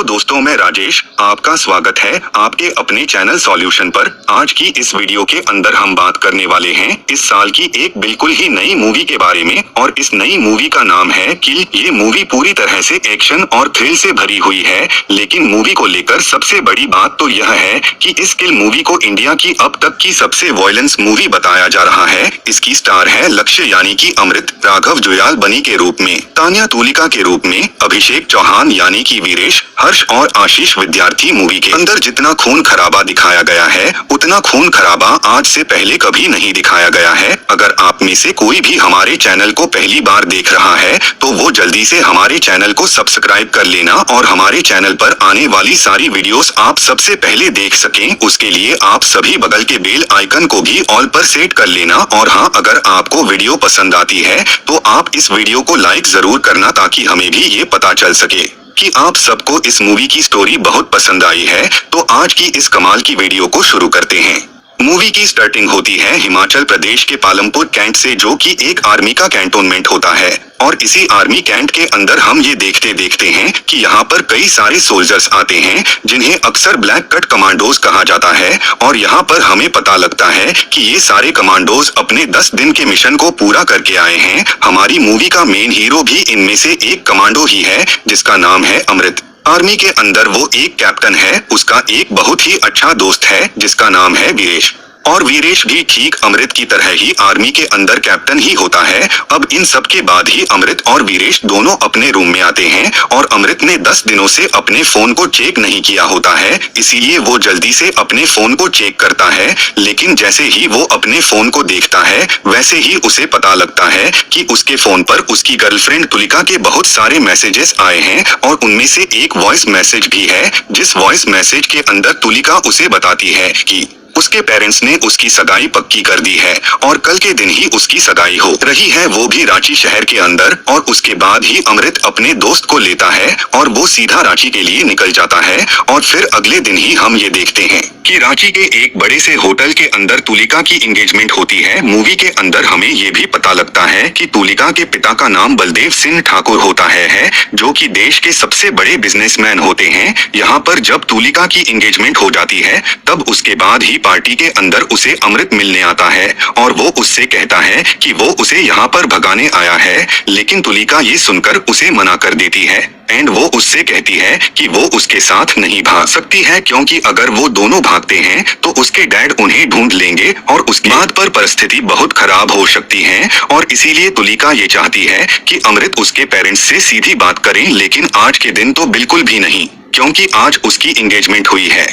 Hello दोस्तों, मैं राजेश, आपका स्वागत है आपके अपने चैनल सॉल्यूशन पर। आज की इस वीडियो के अंदर हम बात करने वाले हैं इस साल की एक बिल्कुल ही नई मूवी के बारे में, और इस नई मूवी का नाम है किल। ये मूवी पूरी तरह से एक्शन और थ्रिल से भरी हुई है, लेकिन मूवी को लेकर सबसे बड़ी बात तो यह है कि इस किल मूवी को इंडिया की अब तक की सबसे वॉयलेंस मूवी बताया जा रहा है। इसकी स्टार है लक्ष्य यानी कि अमृत, राघव जुयाल बनी के रूप में, तान्या तुलिका के रूप में, अभिषेक चौहान यानी कि वीरेश, हर्ष और आशीष विद्यार्थी। मूवी के अंदर जितना खून खराबा दिखाया गया है उतना खून खराबा आज से पहले कभी नहीं दिखाया गया है। अगर आप में से कोई भी हमारे चैनल को पहली बार देख रहा है तो वो जल्दी से हमारे चैनल को सब्सक्राइब कर लेना, और हमारे चैनल पर आने वाली सारी वीडियोस आप सबसे पहले देख सकें। उसके लिए आप सभी बगल के बेल आइकन को भी ऑल पर सेट कर लेना। और हाँ, अगर आपको वीडियो पसंद आती है तो आप इस वीडियो को लाइक जरूर करना, ताकि हमें भी ये पता चल सके कि आप सबको इस मूवी की स्टोरी बहुत पसंद आई है। तो आज की इस कमाल की वीडियो को शुरू करते हैं। मूवी की स्टार्टिंग होती है हिमाचल प्रदेश के पालमपुर कैंट से, जो कि एक आर्मी का कैंटोनमेंट होता है। और इसी आर्मी कैंट के अंदर हम ये देखते हैं कि यहाँ पर कई सारे सोल्जर्स आते हैं जिन्हें अक्सर ब्लैक कट कमांडोज कहा जाता है। और यहाँ पर हमें पता लगता है कि ये सारे कमांडोज अपने 10 दिन के मिशन को पूरा करके आए हैं। हमारी मूवी का मेन हीरो भी इनमें से एक कमांडो ही है, जिसका नाम है अमृत। आर्मी के अंदर वो एक कैप्टन है, उसका एक बहुत ही अच्छा दोस्त है जिसका नाम है वीरेश। और वीरेश भी ठीक अमृत की तरह ही आर्मी के अंदर कैप्टन ही होता है। अब इन सब के बाद ही अमृत और वीरेश दोनों अपने रूम में आते हैं, और अमृत ने 10 दिनों से अपने फोन को चेक नहीं किया होता है, इसीलिए वो जल्दी से अपने फोन को चेक करता है। लेकिन जैसे ही वो अपने फोन को देखता है वैसे ही उसे पता लगता है कि उसके फोन पर उसकी गर्लफ्रेंड तुलिका के बहुत सारे मैसेजेस आए हैं, और उनमें से एक वॉइस मैसेज भी है, जिस वॉइस मैसेज के अंदर तुलिका उसे बताती है कि उसके पेरेंट्स ने उसकी सगाई पक्की कर दी है, और कल के दिन ही उसकी सगाई हो रही है, वो भी रांची शहर के अंदर। और उसके बाद ही अमृत अपने दोस्त को लेता है और वो सीधा रांची के लिए निकल जाता है। और फिर अगले दिन ही हम ये देखते हैं कि रांची के एक बड़े से होटल के अंदर तुलिका की एंगेजमेंट होती है। मूवी के अंदर हमें ये भी पता लगता है कि तुलिका के पिता का नाम बलदेव सिंह ठाकुर होता है, जो कि देश के सबसे बड़े बिजनेसमैन होते हैं। यहाँ पर जब तुलिका की एंगेजमेंट हो जाती है तब उसके बाद ही पार्टी के अंदर उसे अमृत मिलने आता है, और वो उससे कहता है कि वो उसे यहाँ पर भगाने आया है। लेकिन तुलिका ये सुनकर उसे मना कर देती है, एंड वो उससे कहती है कि वो उसके साथ नहीं भाग सकती है, क्योंकि अगर वो दोनों भागते हैं तो उसके डैड उन्हें ढूंढ लेंगे और उसके बाद पर परिस्थिति बहुत खराब हो सकती है। और इसीलिए तुलिका ये चाहती है कि अमृत उसके पेरेंट्स से सीधी बात करें, लेकिन आज के दिन तो बिल्कुल भी नहीं, क्योंकि आज उसकी एंगेजमेंट हुई है।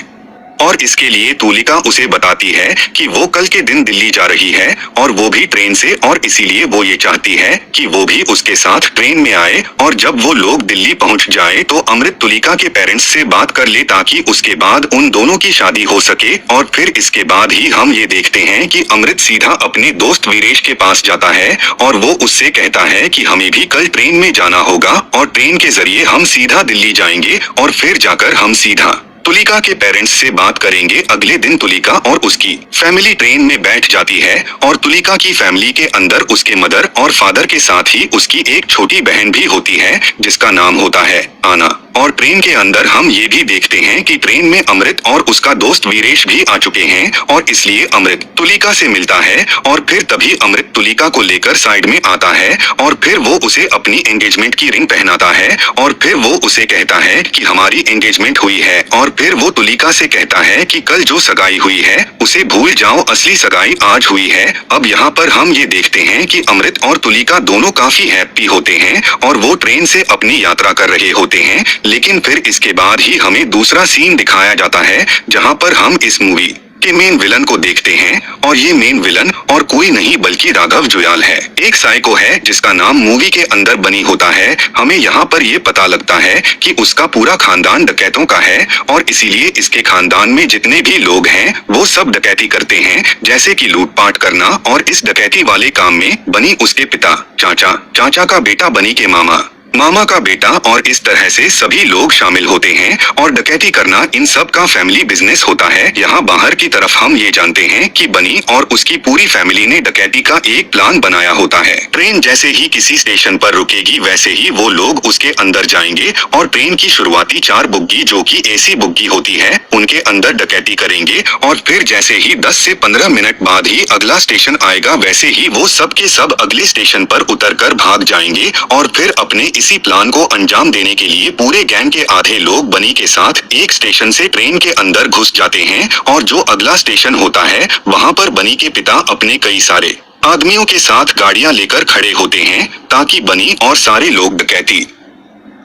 और इसके लिए तुलिका उसे बताती है कि वो कल के दिन दिल्ली जा रही है, और वो भी ट्रेन से, और इसीलिए वो ये चाहती है कि वो भी उसके साथ ट्रेन में आए। और जब वो लोग दिल्ली पहुंच जाए तो अमृत तुलिका के पेरेंट्स से बात कर ले, ताकि उसके बाद उन दोनों की शादी हो सके। और फिर इसके बाद ही हम ये देखते हैं कि अमृत सीधा अपने दोस्त वीरेश के पास जाता है, और वो उससे कहता है कि हमें भी कल ट्रेन में जाना होगा, और ट्रेन के जरिए हम सीधा दिल्ली जाएंगे, और फिर जाकर हम सीधा तुलिका के पेरेंट्स से बात करेंगे। अगले दिन तुलिका और उसकी फैमिली ट्रेन में बैठ जाती है, और तुलिका की फैमिली के अंदर उसके मदर और फादर के साथ ही उसकी एक छोटी बहन भी होती है, जिसका नाम होता है आना। और ट्रेन के अंदर हम ये भी देखते हैं कि ट्रेन में अमृत और उसका दोस्त वीरेश भी आ चुके हैं, और इसलिए अमृत तुलिका से मिलता है। और फिर तभी अमृत तुलिका को लेकर साइड में आता है, और फिर वो उसे अपनी एंगेजमेंट की रिंग पहनाता है, और फिर वो उसे कहता है कि हमारी एंगेजमेंट हुई है। और फिर वो तुलिका से कहता है कि कल जो सगाई हुई है उसे भूल जाओ, असली सगाई आज हुई है। अब यहाँ पर हम ये देखते हैं कि अमृत और तुलिका दोनों काफी हैप्पी होते हैं, और वो ट्रेन से अपनी यात्रा कर रहे होते हैं। लेकिन फिर इसके बाद ही हमें दूसरा सीन दिखाया जाता है, जहाँ पर हम इस मूवी के मेन विलन को देखते हैं। और ये मेन विलन और कोई नहीं बल्कि राघव जुयाल है, एक साइको है जिसका नाम मूवी के अंदर बनी होता है। हमें यहाँ पर ये पता लगता है कि उसका पूरा खानदान डकैतों का है, और इसीलिए इसके खानदान में जितने भी लोग हैं वो सब डकैती करते हैं, जैसे कि लूटपाट करना। और इस डकैती वाले काम में बनी उसके पिता, चाचा, चाचा का बेटा बनी के मामा, मामा का बेटा और इस तरह से सभी लोग शामिल होते हैं और डकैती करना इन सब का फैमिली बिजनेस होता है। यहाँ बाहर की तरफ हम ये जानते हैं कि बनी और उसकी पूरी फैमिली ने डकैती का एक प्लान बनाया होता है। ट्रेन जैसे ही किसी स्टेशन पर रुकेगी वैसे ही वो लोग उसके अंदर जाएंगे और ट्रेन की शुरुआती 4 बुग्गी जो कि एसी बुग्गी होती है उनके अंदर डकैती करेंगे और फिर जैसे ही 10 से 15 मिनट बाद ही अगला स्टेशन आएगा वैसे ही वो सब के सब अगले स्टेशन पर उतरकर भाग जाएंगे और फिर अपने इसी प्लान को अंजाम देने के लिए पूरे गैंग के आधे लोग बनी के साथ एक स्टेशन से ट्रेन के अंदर घुस जाते हैं और जो अगला स्टेशन होता है वहां पर बनी के पिता अपने कई सारे आदमियों के साथ गाड़ियां लेकर खड़े होते हैं ताकि बनी और सारे लोग डकैती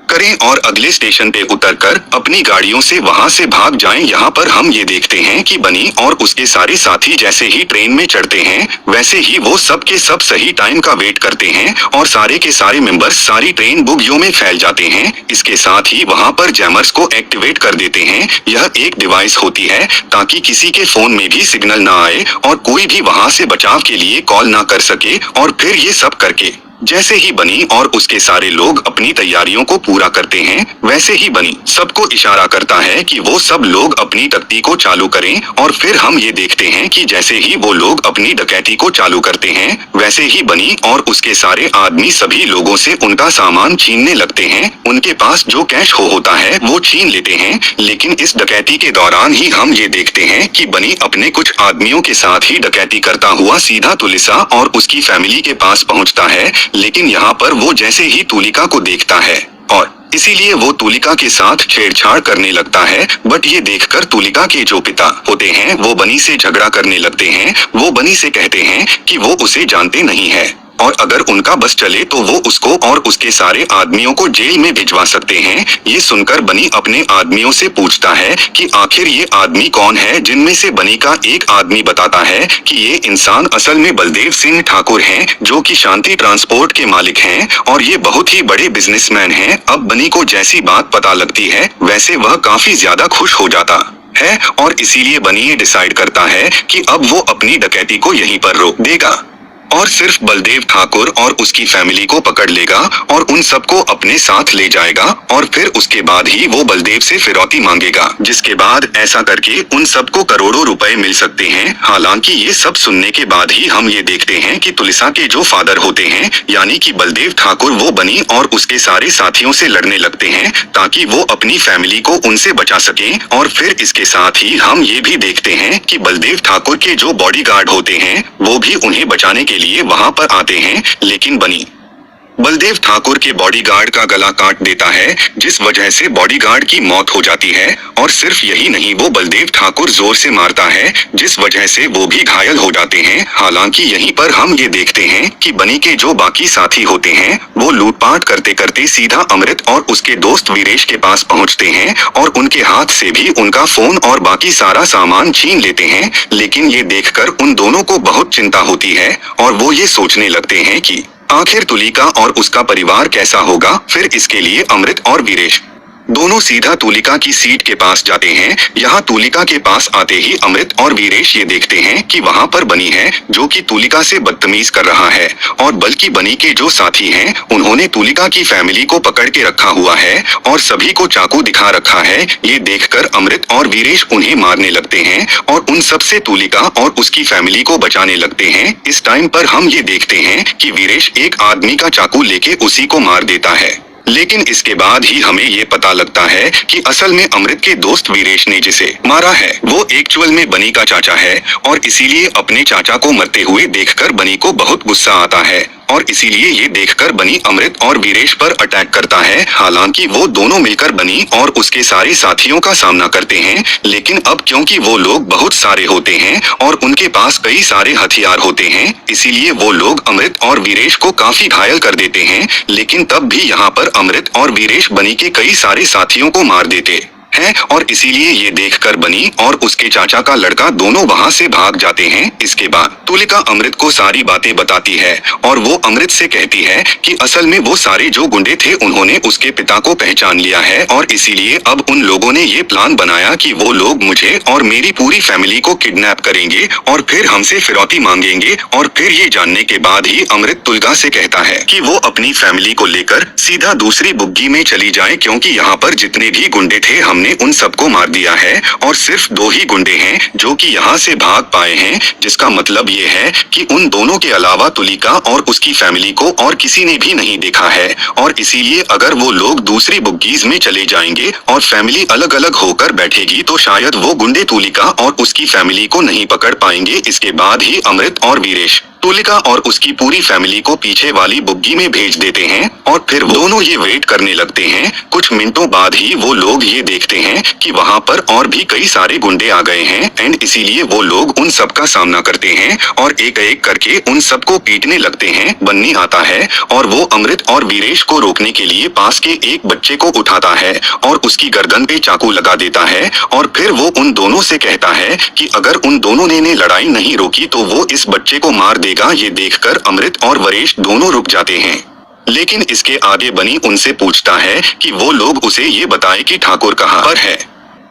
करें और अगले स्टेशन पे उतरकर अपनी गाड़ियों से वहां से भाग जाएं। यहाँ पर हम ये देखते हैं कि बनी और उसके सारे साथी जैसे ही ट्रेन में चढ़ते हैं वैसे ही वो सब के सब सही टाइम का वेट करते हैं और सारे के सारे मेंबर्स सारी ट्रेन बुगियों में फैल जाते हैं। इसके साथ ही वहाँ पर जैमर्स को एक्टिवेट कर देते हैं। यह एक डिवाइस होती है ताकि किसी के फोन में भी सिग्नल ना आए और कोई भी वहाँ से बचाव के लिए कॉल ना कर सके। और फिर ये सब करके जैसे ही बनी और उसके सारे लोग अपनी तैयारियों को पूरा करते हैं वैसे ही बनी सबको इशारा करता है कि वो सब लोग अपनी तख्ती को चालू करें और फिर हम ये देखते हैं कि जैसे ही वो लोग अपनी डकैती को चालू करते हैं वैसे ही बनी और उसके सारे आदमी सभी लोगों से उनका सामान छीनने लगते हैं। उनके पास जो कैश होता है वो छीन लेते हैं। लेकिन इस डकैती के दौरान ही हम ये देखते हैं कि बनी अपने कुछ आदमियों के साथ ही डकैती करता हुआ सीधा तुलिसा और उसकी फैमिली के पास पहुंचता है। लेकिन यहाँ पर वो जैसे ही तुलिका को देखता है और इसीलिए वो तुलिका के साथ छेड़छाड़ करने लगता है। बट ये देखकर तुलिका के जो पिता होते हैं वो बनी से झगड़ा करने लगते हैं। वो बनी से कहते हैं कि वो उसे जानते नहीं है और अगर उनका बस चले तो वो उसको और उसके सारे आदमियों को जेल में भिजवा सकते हैं। ये सुनकर बनी अपने आदमियों से पूछता है कि आखिर ये आदमी कौन है, जिनमें से बनी का एक आदमी बताता है कि ये इंसान असल में बलदेव सिंह ठाकुर हैं जो कि शांति ट्रांसपोर्ट के मालिक हैं और ये बहुत ही बड़े बिजनेसमैन हैं। अब बनी को जैसी बात पता लगती है वैसे वह काफी ज्यादा खुश हो जाता है और इसीलिए बनी ये डिसाइड करता है कि अब वो अपनी डकैती को यहीं पर रोक देगा और सिर्फ बलदेव ठाकुर और उसकी फैमिली को पकड़ लेगा और उन सबको अपने साथ ले जाएगा और फिर उसके बाद ही वो बलदेव से फिरौती मांगेगा, जिसके बाद ऐसा करके उन सबको करोड़ों रुपए मिल सकते हैं। हालांकि ये सब सुनने के बाद ही हम ये देखते हैं कि तुलिसा के जो फादर होते हैं यानी कि बलदेव ठाकुर वो बनी और उसके सारे साथियों से लड़ने लगते हैं ताकि वो अपनी फैमिली को उनसे बचा सके। और फिर इसके साथ ही हम ये भी देखते हैं कि बलदेव ठाकुर के जो बॉडीगार्ड होते हैं वो भी उन्हें बचाने के लिए वहां पर आते हैं। लेकिन बनी बलदेव ठाकुर के बॉडीगार्ड का गला काट देता है जिस वजह से बॉडीगार्ड की मौत हो जाती है। और सिर्फ यही नहीं वो बलदेव ठाकुर जोर से मारता है जिस वजह से वो भी घायल हो जाते हैं। हालांकि यहीं पर हम ये देखते हैं कि बनी के जो बाकी साथी होते हैं वो लूटपाट करते करते सीधा अमृत और उसके दोस्त वीरेश के पास पहुंचते हैं और उनके हाथ से भी उनका फोन और बाकी सारा सामान छीन लेते हैं। लेकिन ये देखकर उन दोनों को बहुत चिंता होती है और वो ये सोचने लगते हैं कि आखिर तुलिका और उसका परिवार कैसा होगा। फिर इसके लिए अमृत और वीरेश दोनों सीधा तुलिका की सीट के पास जाते हैं। यहाँ तुलिका के पास आते ही अमृत और वीरेश ये देखते हैं कि वहाँ पर बनी है जो कि तुलिका से बदतमीज कर रहा है और बल्कि बनी के जो साथी हैं उन्होंने तुलिका की फैमिली को पकड़ के रखा हुआ है और सभी को चाकू दिखा रखा है। ये देखकर अमृत और वीरेश उन्हें मारने लगते हैं और उन सब से तुलिका और उसकी फैमिली को बचाने लगते हैं। इस टाइम पर हम ये देखते हैं कि वीरेश एक आदमी का चाकू लेके उसी को मार देता है। लेकिन इसके बाद ही हमें ये पता लगता है कि असल में अमृत के दोस्त वीरेश ने जिसे मारा है वो एक्चुअल में बनी का चाचा है और इसीलिए अपने चाचा को मरते हुए देखकर बनी को बहुत गुस्सा आता है और इसीलिए ये देखकर बनी अमृत और वीरेश पर अटैक करता है। हालांकि वो दोनों मिलकर बनी और उसके सारे साथियों का सामना करते हैं। लेकिन अब क्योंकि वो लोग बहुत सारे होते हैं और उनके पास कई सारे हथियार होते हैं इसीलिए वो लोग अमृत और वीरेश को काफी घायल कर देते हैं। लेकिन तब भी यहाँ पर अमृत और वीरेश बनी के कई सारे साथियों को मार देते है और इसीलिए ये देखकर बनी और उसके चाचा का लड़का दोनों वहाँ से भाग जाते हैं। इसके बाद तुलिका अमृत को सारी बातें बताती है और वो अमृत से कहती है कि असल में वो सारे जो गुंडे थे उन्होंने उसके पिता को पहचान लिया है और इसीलिए अब उन लोगों ने ये प्लान बनाया कि वो लोग मुझे और मेरी पूरी फैमिली को किडनैप करेंगे और फिर हमसे फिरौती मांगेंगे। और फिर ये जानने के बाद ही अमृत तुलिका से कहता है कि वो अपनी फैमिली को लेकर सीधा दूसरी बुग्गी में चली जाए, क्योंकि यहाँ पर जितने भी गुंडे थे हमने उन सबको मार दिया है और सिर्फ 2 ही गुंडे हैं जो कि यहाँ से भाग पाए हैं, जिसका मतलब ये है कि उन दोनों के अलावा तुलिका और उसकी फैमिली को और किसी ने भी नहीं देखा है। और इसीलिए अगर वो लोग दूसरी बुग्गीज में चले जाएंगे और फैमिली अलग अलग होकर बैठेगी तो शायद वो गुंडे तुलिका और उसकी फैमिली को नहीं पकड़ पाएंगे। इसके बाद ही अमृत और वीरेश तुलिका और उसकी पूरी फैमिली को पीछे वाली बुग्गी में भेज देते हैं और फिर वो दोनों ये वेट करने लगते हैं। कुछ मिनटों बाद ही वो लोग ये देखते हैं कि वहाँ पर और भी कई सारे गुंडे आ गए हैं एंड इसीलिए वो लोग उन सब का सामना करते हैं और एक एक करके उन सबको पीटने लगते हैं। बन्नी आता है और वो अमृत और वीरेश को रोकने के लिए पास के एक बच्चे को उठाता है और उसकी गर्दन पे चाकू लगा देता है और फिर वो उन दोनों से कहता है कि अगर उन दोनों ने लड़ाई नहीं रोकी तो वो इस बच्चे को मार देगा। ये देखकर अमृत और वीरेश दोनों रुक जाते हैं, लेकिन इसके आगे बनी उनसे पूछता है कि वो लोग उसे ये बताए कि ठाकुर कहाँ पर है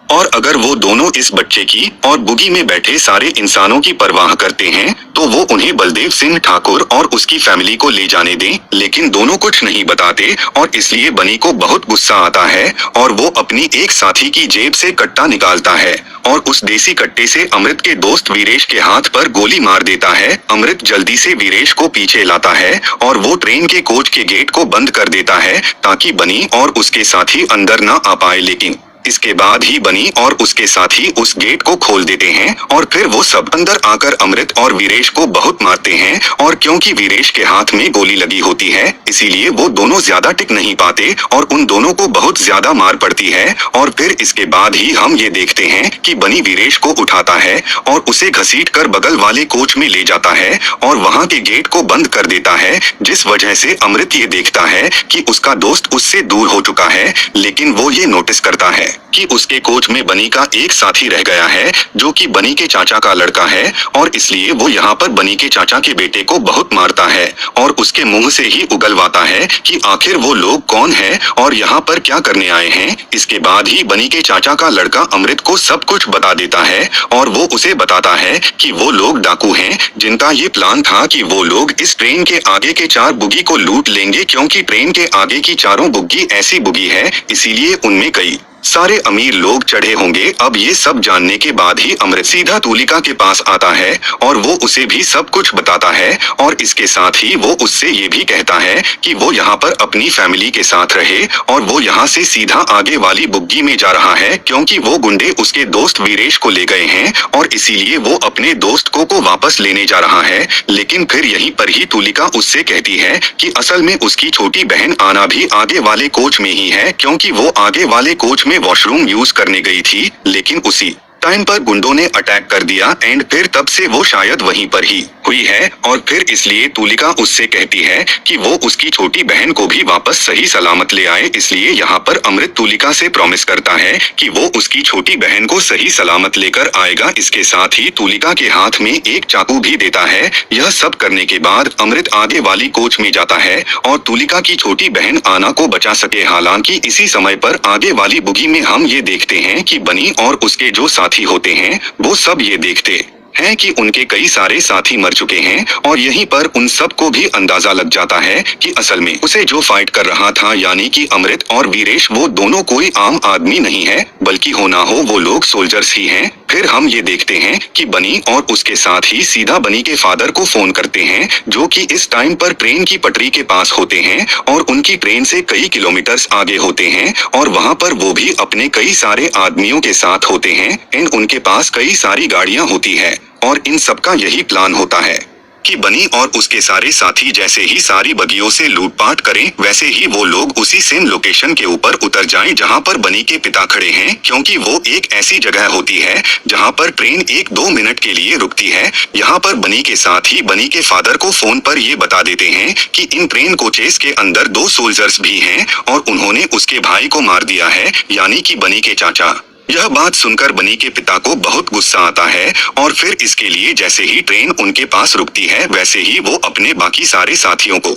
और अगर वो दोनों इस बच्चे की और बुगी में बैठे सारे इंसानों की परवाह करते हैं तो वो उन्हें बलदेव सिंह ठाकुर और उसकी फैमिली को ले जाने दें। लेकिन दोनों कुछ नहीं बताते और इसलिए बनी को बहुत गुस्सा आता है और वो अपनी एक साथी की जेब से कट्टा निकालता है और उस देसी कट्टे से अमृत के दोस्त वीरेश के हाथ पर गोली मार देता है। अमृत जल्दी से वीरेश को पीछे लाता है और वो ट्रेन के कोच के गेट को बंद कर देता है ताकि बनी और उसके साथी अंदर ना आ पाए, लेकिन इसके बाद ही बनी और उसके साथी उस गेट को खोल देते हैं और फिर वो सब अंदर आकर अमृत और वीरेश को बहुत मारते हैं और क्योंकि वीरेश के हाथ में गोली लगी होती है इसीलिए वो दोनों ज्यादा टिक नहीं पाते और उन दोनों को बहुत ज्यादा मार पड़ती है। और फिर इसके बाद ही हम ये देखते हैं कि बनी वीरेश को उठाता है और उसे घसीट कर बगल वाले कोच में ले जाता है और वहाँ के गेट को बंद कर देता है, जिस वजह से अमृत ये देखता है कि उसका दोस्त उससे दूर हो चुका है। लेकिन वो ये नोटिस करता है कि उसके कोच में बनी का एक साथी रह गया है जो कि बनी के चाचा का लड़का है और इसलिए वो यहाँ पर बनी के चाचा के बेटे को बहुत मारता है और उसके मुंह से ही उगलवाता है कि आखिर वो लोग कौन है और यहाँ पर क्या करने आए हैं। इसके बाद ही बनी के चाचा का लड़का अमृत को सब कुछ बता देता है और वो उसे बताता है कि वो लोग डाकू हैं जिनका ये प्लान था कि वो लोग इस ट्रेन के आगे के 4 बुगी को लूट लेंगे, क्योंकि ट्रेन के आगे की चारों बुग्गी ऐसी बुगी है इसीलिए उनमें कई सारे अमीर लोग चढ़े होंगे। अब ये सब जानने के बाद ही अमृत सीधा तुलिका के पास आता है और वो उसे भी सब कुछ बताता है और इसके साथ ही वो उससे ये भी कहता है कि वो यहाँ पर अपनी फैमिली के साथ रहे और वो यहाँ से सीधा आगे वाली बुग्गी में जा रहा है क्योंकि वो गुंडे उसके दोस्त वीरेश को ले गए हैं और इसीलिए वो अपने दोस्त को वापस लेने जा रहा है। लेकिन फिर यहीं पर ही तुलिका उससे कहती है कि असल में उसकी छोटी बहन आना भी आगे वाले कोच में ही है, क्योंकि वो आगे वाले कोच में वॉशरूम यूज करने गई थी लेकिन उसी टाइम पर गुंडों ने अटैक कर दिया एंड फिर तब से वो शायद वहीं पर ही हुई है। और फिर इसलिए तुलिका उससे कहती है कि वो उसकी छोटी बहन को भी वापस सही सलामत ले आए। इसलिए यहाँ पर अमृत तुलिका से प्रॉमिस करता है कि वो उसकी छोटी बहन को सही सलामत लेकर आएगा। इसके साथ ही तुलिका के हाथ में एक चाकू भी देता है। यह सब करने के बाद अमृत आगे वाली कोच में जाता है और तुलिका की छोटी बहन आना को बचा सके। हालांकि इसी समय पर आगे वाली बुगी में हम ये देखते हैं कि बनी और उसके जो साथी होते हैं वो सब ये देखते हैं कि उनके कई सारे साथी मर चुके हैं और यहीं पर उन सब को भी अंदाजा लग जाता है कि असल में उसे जो फाइट कर रहा था यानी कि अमृत और वीरेश वो दोनों कोई आम आदमी नहीं है बल्कि हो ना हो वो लोग सोल्जर्स ही हैं। फिर हम ये देखते हैं कि बनी और उसके साथ ही सीधा बनी के फादर को फोन करते हैं जो कि इस टाइम पर ट्रेन की पटरी के पास होते हैं और उनकी ट्रेन से कई किलोमीटर्स आगे होते हैं और वहाँ पर वो भी अपने कई सारे आदमियों के साथ होते हैं एंड उनके पास कई सारी गाड़ियाँ होती है और इन सबका यही प्लान होता है कि बनी और उसके सारे साथी जैसे ही सारी बगियों से लूटपाट करें वैसे ही वो लोग उसी सेम लोकेशन के ऊपर उतर जाएं जहां पर बनी के पिता खड़े हैं, क्योंकि वो एक ऐसी जगह होती है जहां पर ट्रेन 1-2 मिनट के लिए रुकती है। यहाँ पर बनी के साथ ही बनी के फादर को फोन पर ये बता देते हैं कि इन ट्रेन कोचेस के अंदर 2 सोल्जर्स भी हैं और उन्होंने उसके भाई को मार दिया है, यानी कि बनी के चाचा। यह बात सुनकर बनी के पिता को बहुत गुस्सा आता है और फिर इसके लिए जैसे ही ट्रेन उनके पास रुकती है वैसे ही वो अपने बाकी सारे साथियों को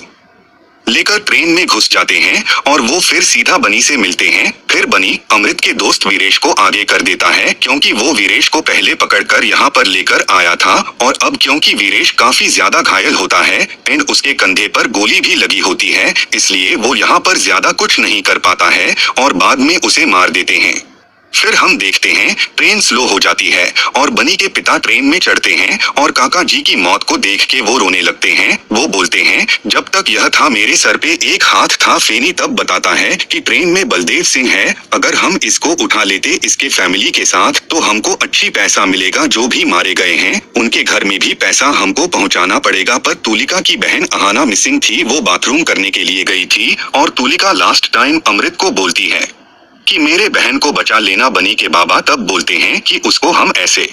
लेकर ट्रेन में घुस जाते हैं और वो फिर सीधा बनी से मिलते हैं। फिर बनी अमृत के दोस्त वीरेश को आगे कर देता है, क्योंकि वो वीरेश को पहले पकड़कर यहाँ पर लेकर आया था और अब क्योंकि वीरेश काफी ज्यादा घायल होता है एंड उसके कंधे पर गोली भी लगी होती है, इसलिए वो यहाँ पर ज्यादा कुछ नहीं कर पाता है और बाद में उसे मार देते हैं। फिर हम देखते हैं ट्रेन स्लो हो जाती है और बनी के पिता ट्रेन में चढ़ते हैं और काका जी की मौत को देख के वो रोने लगते हैं। वो बोलते हैं, जब तक यह था मेरे सर पे एक हाथ था। फेनी तब बताता है कि ट्रेन में बलदेव सिंह है, अगर हम इसको उठा लेते इसके फैमिली के साथ तो हमको अच्छी पैसा मिलेगा। जो भी मारे गए हैं उनके घर में भी पैसा हमको पहुँचाना पड़ेगा। पर तुलिका की बहन अहाना मिसिंग थी, वो बाथरूम करने के लिए गई थी और तुलिका लास्ट टाइम अमृत को बोलती है कि मेरे बहन को बचा लेना। बनी के बाबा तब बोलते हैं कि उसको हम ऐसे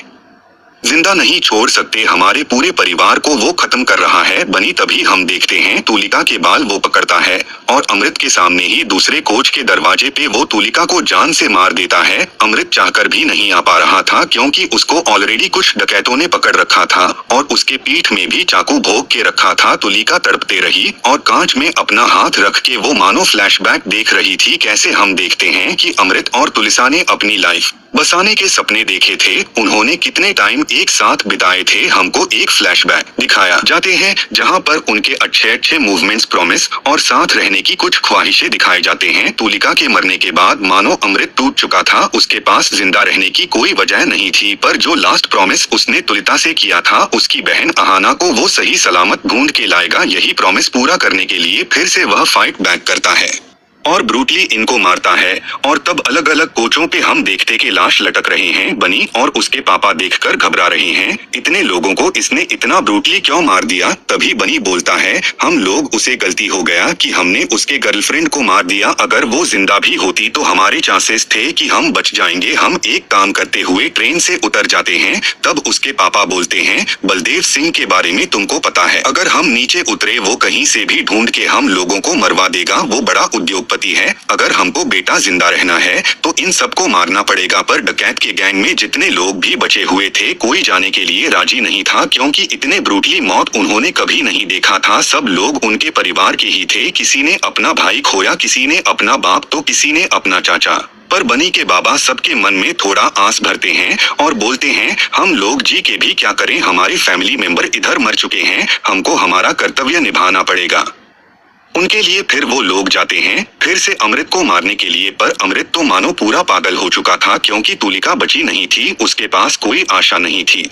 जिंदा नहीं छोड़ सकते, हमारे पूरे परिवार को वो खत्म कर रहा है। बनी तभी हम देखते हैं तुलिका के बाल वो पकड़ता है और अमृत के सामने ही दूसरे कोच के दरवाजे पे वो तुलिका को जान से मार देता है। अमृत चाहकर भी नहीं आ पा रहा था, क्योंकि उसको ऑलरेडी कुछ डकैतों ने पकड़ रखा था और उसके पीठ में भी चाकू भोग के रखा था। तुलिका तड़पते रही और कांच में अपना हाथ रख के वो मानो फ्लैशबैक देख रही थी। कैसे हम देखते हैं कि अमृत और तुलिसा ने अपनी लाइफ बसाने के सपने देखे थे, उन्होंने कितने टाइम एक साथ बिताए थे। हमको एक फ्लैशबैक दिखाया जाते हैं जहां पर उनके अच्छे मूवमेंट्स, प्रॉमिस और साथ रहने की कुछ ख्वाहिशें दिखाए जाते हैं। तुलिका के मरने के बाद मानो अमृत टूट चुका था, उसके पास जिंदा रहने की कोई वजह नहीं थी। पर जो लास्ट प्रॉमिस उसने तुलिता से किया था, उसकी बहन अहाना को वो सही सलामत ढूंढ के लाएगा, यही प्रॉमिस पूरा करने के लिए फिर से वह फाइट बैक करता है और ब्रूटली इनको मारता है। और तब अलग अलग कोचों पे हम देखते कि लाश लटक रहे हैं। बनी और उसके पापा देखकर घबरा रहे हैं, इतने लोगों को इसने इतना ब्रूटली क्यों मार दिया। तभी बनी बोलता है, हम लोग उसे गलती हो गया कि हमने उसके गर्लफ्रेंड को मार दिया, अगर वो जिंदा भी होती तो हमारे चांसेस थे कि हम बच जाएंगे। हम एक काम करते हुए ट्रेन से उतर जाते हैं। तब उसके पापा बोलते हैं, बलदेव सिंह के बारे में तुमको पता है, अगर हम नीचे उतरे वो कहीं से भी ढूंढ के हम लोगों को मरवा देगा। वो बड़ा उद्योग पति है, अगर हमको बेटा जिंदा रहना है तो इन सबको मारना पड़ेगा। पर डकैत के गैंग में जितने लोग भी बचे हुए थे, कोई जाने के लिए राजी नहीं था, क्योंकि इतने ब्रूटली मौत उन्होंने कभी नहीं देखा था। सब लोग उनके परिवार के ही थे, किसी ने अपना भाई खोया, किसी ने अपना बाप तो किसी ने अपना चाचा। पर बनी के बाबा सबके मन में थोड़ा आस भरते हैं और बोलते हैं, हम लोग जी के भी क्या करें, हमारे फैमिली मेंबर इधर मर चुके हैं, हमको हमारा कर्तव्य निभाना पड़ेगा। उनके लिए फिर वो लोग जाते हैं फिर से अमृत को मारने के लिए। पर अमृत तो मानो पूरा पागल हो चुका था, क्योंकि तुलिका बची नहीं थी, उसके पास कोई आशा नहीं थी।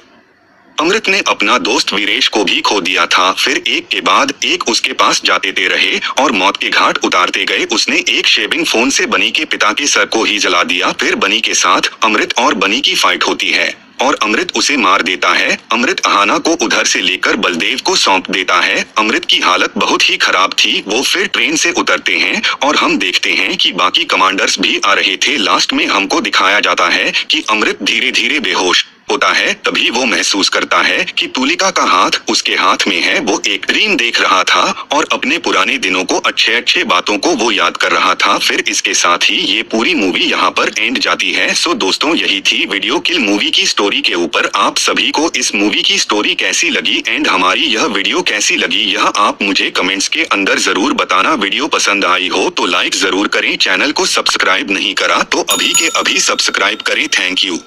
अमृत ने अपना दोस्त वीरेश को भी खो दिया था। फिर एक के बाद एक उसके पास जाते रहे और मौत के घाट उतारते गए। उसने एक शेविंग फोन से बनी के पिता के सर को ही जला दिया। फिर बनी के साथ अमृत और बनी की फाइट होती है और अमृत उसे मार देता है। अमृत अहाना को उधर से लेकर बलदेव को सौंप देता है। अमृत की हालत बहुत ही खराब थी। वो फिर ट्रेन से उतरते हैं और हम देखते हैं कि बाकी कमांडर्स भी आ रहे थे। लास्ट में हमको दिखाया जाता है कि अमृत धीरे धीरे बेहोश होता है। तभी वो महसूस करता है कि तुलिका का हाथ उसके हाथ में है। वो एक ड्रीम देख रहा था और अपने पुराने दिनों को, अच्छे बातों को वो याद कर रहा था। फिर इसके साथ ही ये पूरी मूवी यहाँ पर एंड जाती है। सो दोस्तों, यही थी वीडियो किल मूवी की स्टोरी के ऊपर। आप सभी को इस मूवी की स्टोरी कैसी लगी एंड हमारी यह वीडियो कैसी लगी, यह आप मुझे कमेंट्स के अंदर जरूर बताना। वीडियो पसंद आई हो तो लाइक जरूर करें। चैनल को सब्सक्राइब नहीं करा तो अभी के अभी सब्सक्राइब करें। Thank you.